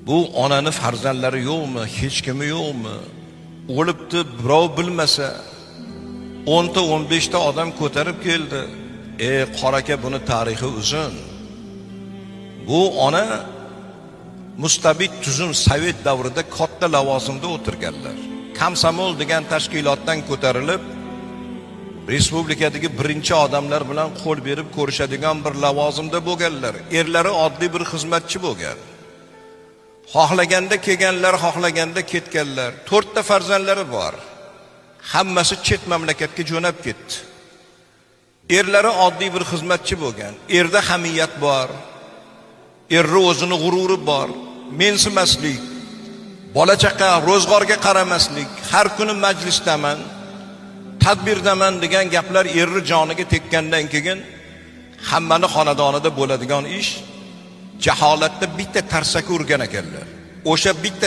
Bu onani farzandlari yo'qmi, hech kimi yo'qmi? O'libdi, birov bilmasa, 10 ta 15 ta odam ko'tarib keldi. Qora aka, buni tarixi uzun. Bu ona mustabid tuzum sovet davrida katta lavozimda o'tirganlar. Komsomol degan tashkilotdan ko'tarilib, respublikadagi birinchi odamlar bilan qo'l berib ko'rishadigan bir lavozimda bo'lganlar. Erlari oddiy bir xizmatchi bo'lgan. Xohlaganda kelganlar, xohlaganda ketganlar. 4 ta farzandlari bor. Hammasi chet mamlakatga jo'nab ketdi. Erlari oddiy bir xizmatchi bo'lgan. Erda hamiyat bor. Erni o'zini g'ururi bor. Mensimaslik, bola chaqa, ro'zg'orga qaramaslik, har kuni majlisdaman, tadbirdaman degan gaplar erni joniga tekkandan keyin hammani xonadonida bo'ladigan ish jaholatda bitta tarsaki urgan ekanlar. O'sha bitta